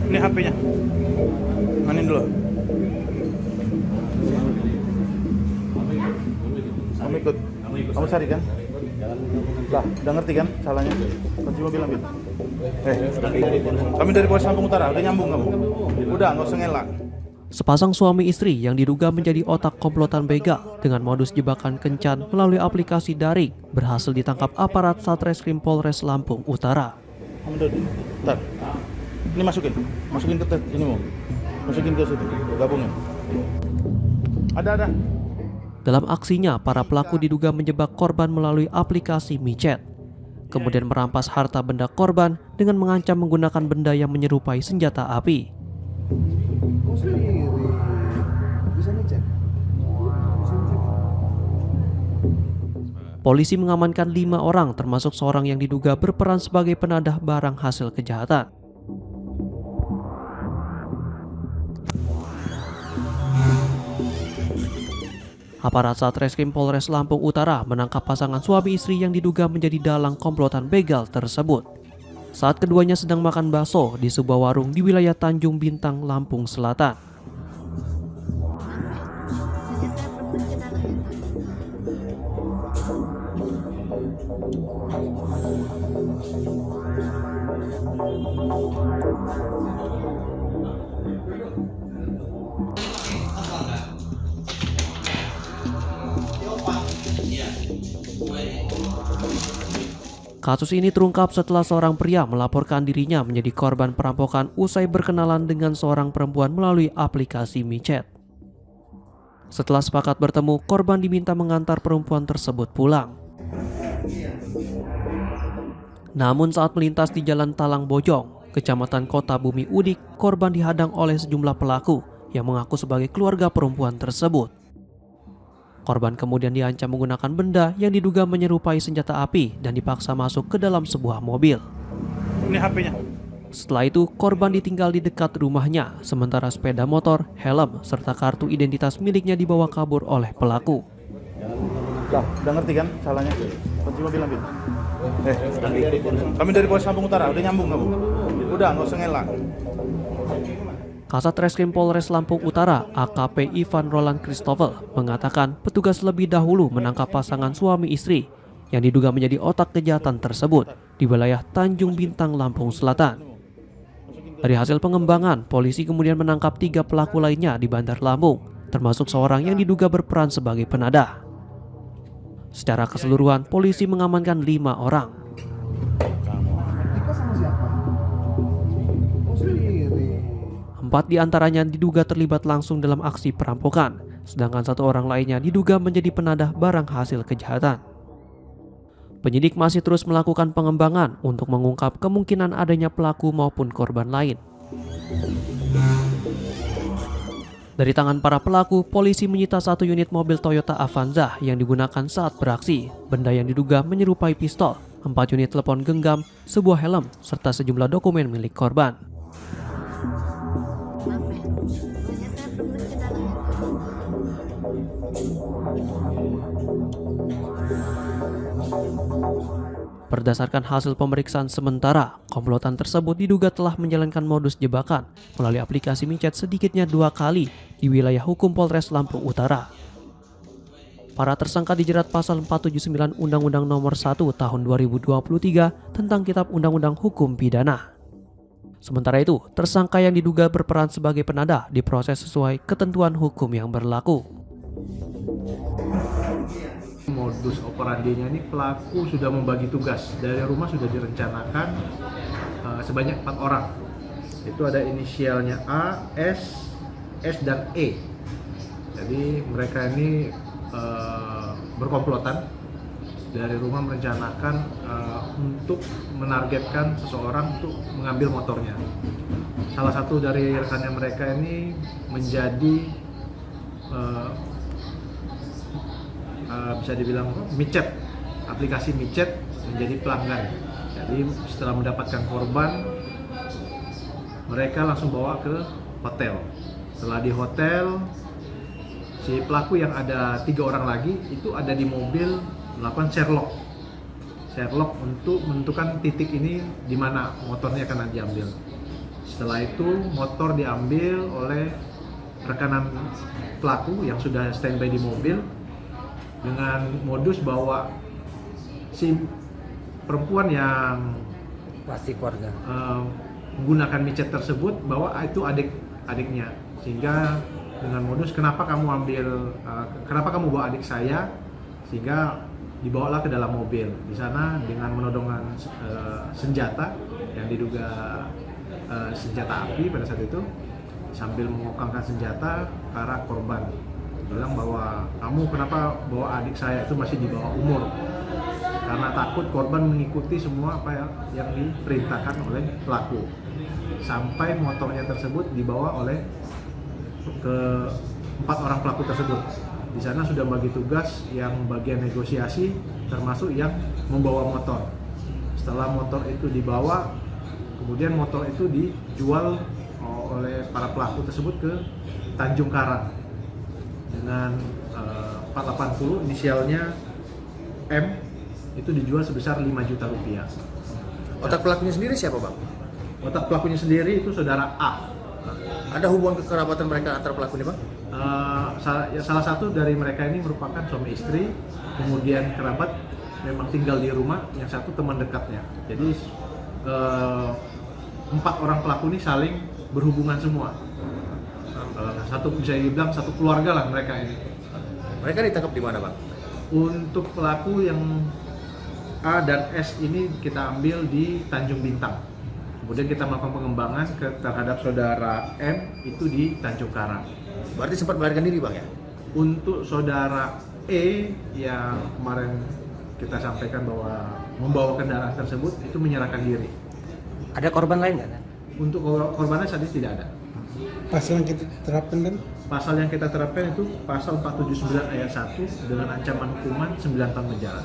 Ini HP-nya. Manin dulu. Kamu ikut. Kamu cari kan? Lah, udah ngerti kan salahnya? Kunci mobil ambil. Kami dari Polres Lampung Utara, udah nyambung kamu. Udah, nggak usah ngelak. Sepasang suami istri yang diduga menjadi otak komplotan begal dengan modus jebakan kencan melalui aplikasi daring berhasil ditangkap aparat Satreskrim Polres Lampung Utara. Kamu duduk. Bentar. Ini masukin ke ini mau. Masukin ke situ, gabungin. Ada. Dalam aksinya, para pelaku diduga menjebak korban melalui aplikasi micet. Kemudian merampas harta benda korban dengan mengancam menggunakan benda yang menyerupai senjata api. Polisi mengamankan 5 orang termasuk seorang yang diduga berperan sebagai penadah barang hasil kejahatan. Aparat Satreskrim Polres Lampung Utara menangkap pasangan suami istri yang diduga menjadi dalang komplotan begal tersebut saat keduanya sedang makan bakso di sebuah warung di wilayah Tanjung Bintang, Lampung Selatan. Kasus ini terungkap setelah seorang pria melaporkan dirinya menjadi korban perampokan usai berkenalan dengan seorang perempuan melalui aplikasi micet. Setelah sepakat bertemu, korban diminta mengantar perempuan tersebut pulang. Namun saat melintas di Jalan Talang Bojong, Kecamatan Kota Bumi Udik, korban dihadang oleh sejumlah pelaku yang mengaku sebagai keluarga perempuan tersebut. Korban kemudian diancam menggunakan benda yang diduga menyerupai senjata api dan dipaksa masuk ke dalam sebuah mobil. Ini HP-nya. Setelah itu, korban ditinggal di dekat rumahnya, sementara sepeda motor, helm, serta kartu identitas miliknya dibawa kabur oleh pelaku. Lah, udah ngerti kan salahnya? Kunci mobil ambil. Kami dari Polres Lampung Utara, udah nyambung kamu. Udah, nggak usah ngelak. Kasat Reskrim Polres Lampung Utara AKP Ivan Roland Christopher mengatakan petugas lebih dahulu menangkap pasangan suami istri yang diduga menjadi otak kejahatan tersebut di wilayah Tanjung Bintang, Lampung Selatan. Dari hasil pengembangan, polisi kemudian menangkap 3 pelaku lainnya di Bandar Lampung, termasuk seorang yang diduga berperan sebagai penadah. Secara keseluruhan, polisi mengamankan 5 orang. Empat di antaranya diduga terlibat langsung dalam aksi perampokan, sedangkan 1 orang lainnya diduga menjadi penadah barang hasil kejahatan. Penyidik masih terus melakukan pengembangan untuk mengungkap kemungkinan adanya pelaku maupun korban lain. Dari tangan para pelaku, polisi menyita 1 unit mobil Toyota Avanza yang digunakan saat beraksi, benda yang diduga menyerupai pistol, 4 unit telepon genggam, sebuah helm, serta sejumlah dokumen milik korban. Berdasarkan hasil pemeriksaan sementara, komplotan tersebut diduga telah menjalankan modus jebakan melalui aplikasi micet sedikitnya 2 kali di wilayah hukum Polres Lampung Utara. Para tersangka dijerat pasal 479 Undang-Undang Nomor 1 Tahun 2023 tentang Kitab Undang-Undang Hukum Pidana. Sementara itu, tersangka yang diduga berperan sebagai penadah diproses sesuai ketentuan hukum yang berlaku. Modus operandinya ini pelaku sudah membagi tugas. Dari rumah sudah direncanakan sebanyak 4 orang. Itu ada inisialnya A, S, dan E. Jadi mereka ini berkomplotan dari rumah merencanakan untuk menargetkan seseorang untuk mengambil motornya. Salah satu dari rekannya mereka ini menjadi bisa dibilang micet, aplikasi micet menjadi pelanggan. Jadi setelah mendapatkan korban, mereka langsung bawa ke hotel. Setelah di hotel, si pelaku yang ada 3 orang lagi itu ada di mobil melakukan Sherlock. Sherlock untuk menentukan titik ini di mana motornya akan diambil. Setelah itu motor diambil oleh rekanan pelaku yang sudah standby di mobil dengan modus bahwa si perempuan yang Pasti keluarga. menggunakan micet tersebut bahwa itu adiknya, sehingga dengan modus kenapa kamu bawa adik saya, sehingga dibawalah ke dalam mobil. Di sana dengan menodongkan senjata yang diduga senjata api pada saat itu, sambil mengokangkan senjata ke arah korban, bilang bahwa kamu kenapa bawa adik saya, itu masih di bawah umur, karena takut korban mengikuti semua apa yang diperintahkan oleh pelaku. Sampai motornya tersebut dibawa oleh ke-4 orang pelaku tersebut. Di sana sudah bagi tugas yang bagian negosiasi, termasuk yang membawa motor. Setelah motor itu dibawa, kemudian motor itu dijual oleh para pelaku tersebut ke Tanjung Karang dengan 480, inisialnya M, itu dijual sebesar 5 juta rupiah. Otak pelakunya sendiri siapa, Bang? Otak pelakunya sendiri itu saudara A. Ada hubungan kekerabatan mereka antar pelaku ini, Bang? Salah satu dari mereka ini merupakan suami istri, kemudian kerabat memang tinggal di rumah, yang satu teman dekatnya. Jadi 4 orang pelaku ini saling berhubungan semua. Satu bisa dibilang satu keluarga lah mereka ini. Mereka ditangkap di mana, Bang? Untuk pelaku yang A dan S ini kita ambil di Tanjung Bintang. Kemudian kita melakukan pengembangan terhadap saudara M itu di Tanjung Karang. Berarti sempat melarikan diri, Bang, ya? Untuk saudara E yang kemarin kita sampaikan bahwa membawa kendaraan tersebut itu menyerahkan diri. Ada korban lain nggak? Untuk korbannya saat ini tidak ada. Pasal yang kita terapkan dan Pasal yang kita terapkan itu pasal 479 ayat 1 dengan ancaman hukuman 9 tahun penjara.